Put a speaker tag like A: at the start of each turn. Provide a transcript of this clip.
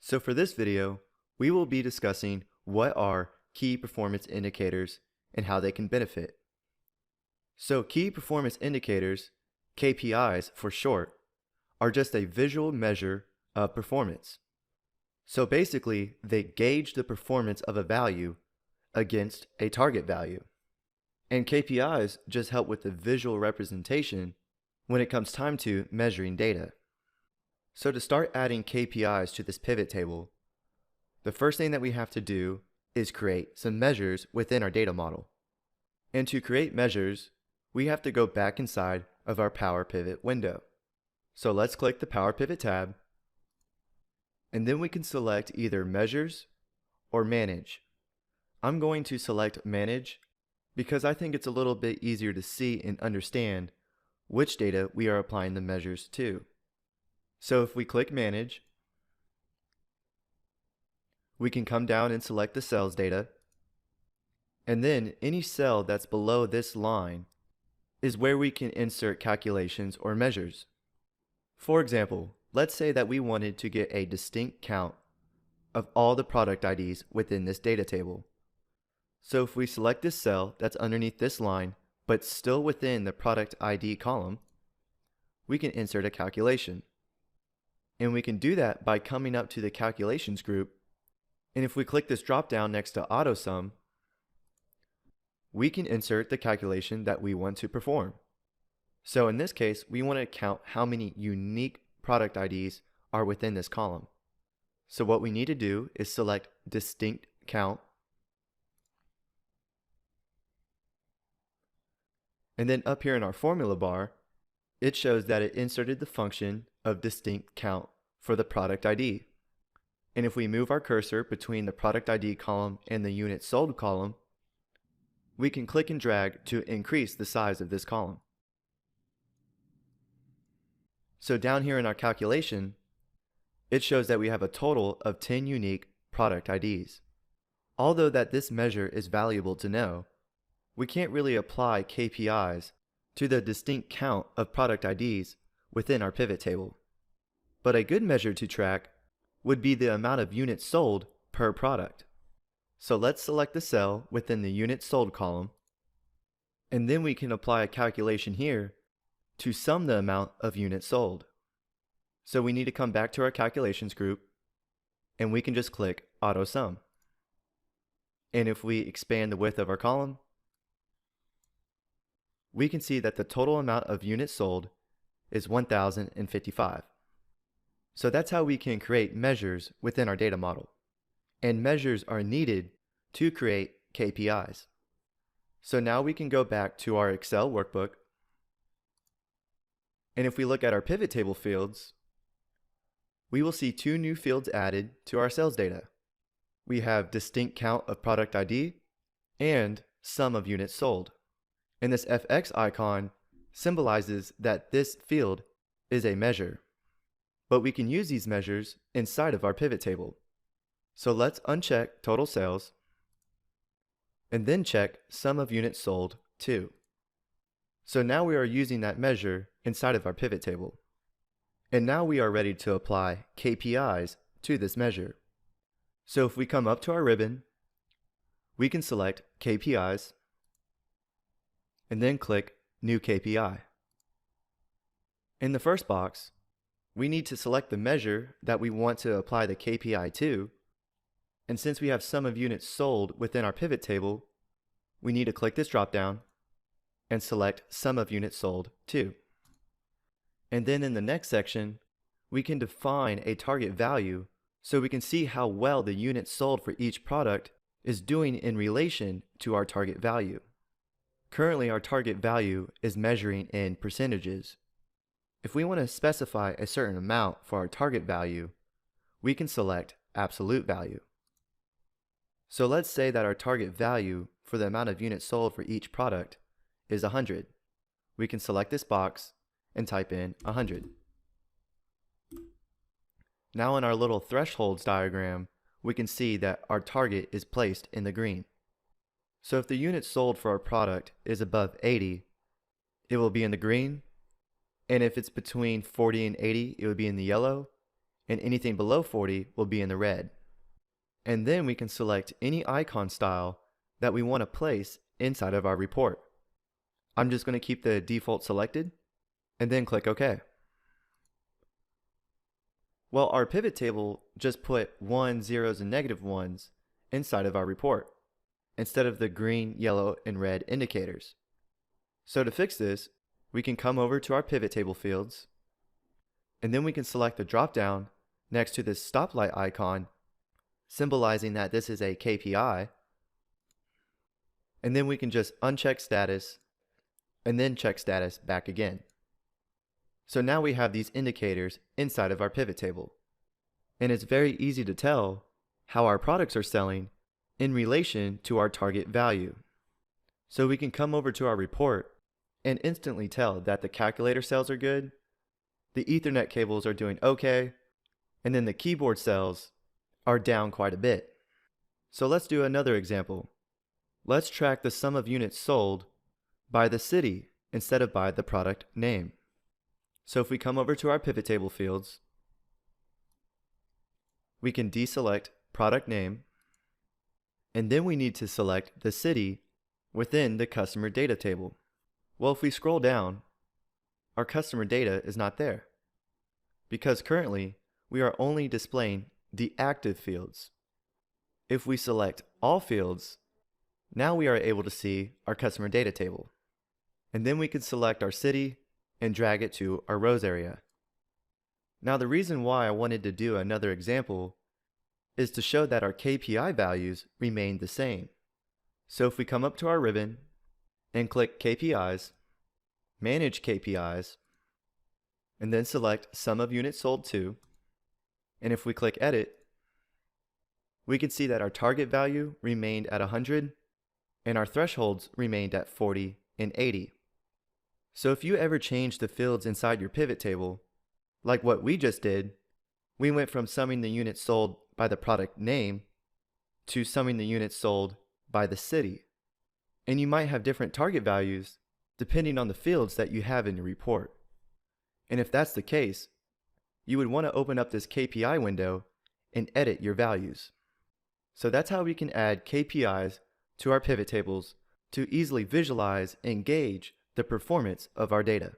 A: So for this video, we will be discussing what are key performance indicators and how they can benefit. So key performance indicators, KPIs for short, are just a visual measure of performance. So basically, they gauge the performance of a value against a target value. And KPIs just help with the visual representation when it comes time to measuring data. So to start adding KPIs to this pivot table, the first thing that we have to do is create some measures within our data model. And to create measures, we have to go back inside of our PowerPivot window. So let's click the PowerPivot tab, and then we can select either Measures or Manage. I'm going to select Manage because I think it's a little bit easier to see and understand which data we are applying the measures to. So if we click Manage, we can come down and select the sales data, and then any cell that's below this line is where we can insert calculations or measures. For example, let's say that we wanted to get a distinct count of all the product IDs within this data table. So if we select this cell that's underneath this line, but still within the product ID column, we can insert a calculation. And we can do that by coming up to the calculations group, and if we click this drop down next to auto sum, we can insert the calculation that we want to perform. So in this case, we want to count how many unique product IDs are within this column. So what we need to do is select distinct count, and then up here in our formula bar, it shows that it inserted the function of distinct count for the product ID. And if we move our cursor between the product ID column and the unit sold column, we can click and drag to increase the size of this column. So down here in our calculation, it shows that we have a total of 10 unique product IDs. Although that this measure is valuable to know, we can't really apply KPIs to the distinct count of product IDs within our pivot table. But a good measure to track would be the amount of units sold per product. So let's select the cell within the units sold column, and then we can apply a calculation here to sum the amount of units sold. So we need to come back to our calculations group, and we can just click auto sum. And if we expand the width of our column, we can see that the total amount of units sold is 1,055. So that's how we can create measures within our data model. And measures are needed to create KPIs. So now we can go back to our Excel workbook, and if we look at our pivot table fields, we will see two new fields added to our sales data. We have distinct count of product ID and sum of units sold. And this FX icon symbolizes that this field is a measure. But we can use these measures inside of our pivot table. So let's uncheck total sales and then check sum of units sold too. So now we are using that measure inside of our pivot table. And now we are ready to apply KPIs to this measure. So if we come up to our ribbon, we can select KPIs and then click New KPI. In the first box, we need to select the measure that we want to apply the KPI to, and since we have sum of units sold within our pivot table, we need to click this drop down and select sum of units sold too. And then in the next section, we can define a target value so we can see how well the units sold for each product is doing in relation to our target value. Currently, our target value is measuring in percentages. If we want to specify a certain amount for our target value, we can select absolute value. So let's say that our target value for the amount of units sold for each product is 100. We can select this box and type in 100. Now in our little thresholds diagram, we can see that our target is placed in the green. So if the units sold for our product is above 80, it will be in the green, and if it's between 40 and 80, it would be in the yellow, and anything below 40 will be in the red. And then we can select any icon style that we want to place inside of our report. I'm just going to keep the default selected and then click OK. Well, our pivot table just put 1s, 0s, and -1s inside of our report instead of the green, yellow, and red indicators. So to fix this, we can come over to our pivot table fields, and then we can select the drop-down next to this stoplight icon, symbolizing that this is a KPI, and then we can just uncheck status and then check status back again. So now we have these indicators inside of our pivot table, and it's very easy to tell how our products are selling in relation to our target value. So we can come over to our report and instantly tell that the calculator sales are good, the Ethernet cables are doing okay, and then the keyboard sales are down quite a bit. So let's do another example. Let's track the sum of units sold by the city instead of by the product name. So if we come over to our pivot table fields, we can deselect product name, and then we need to select the city within the customer data table. Well, if we scroll down, our customer data is not there because currently we are only displaying the active fields. If we select all fields, now we are able to see our customer data table. And then we can select our city and drag it to our rows area. Now the reason why I wanted to do another example is to show that our KPI values remain the same. So if we come up to our ribbon and click KPIs, Manage KPIs, and then select Sum of Units Sold To, and if we click Edit, we can see that our target value remained at 100 and our thresholds remained at 40 and 80. So if you ever change the fields inside your pivot table, like what we just did, we went from summing the units sold by the product name to summing the units sold by the city. And you might have different target values depending on the fields that you have in your report. And if that's the case, you would want to open up this KPI window and edit your values. So that's how we can add KPIs to our pivot tables to easily visualize and gauge the performance of our data.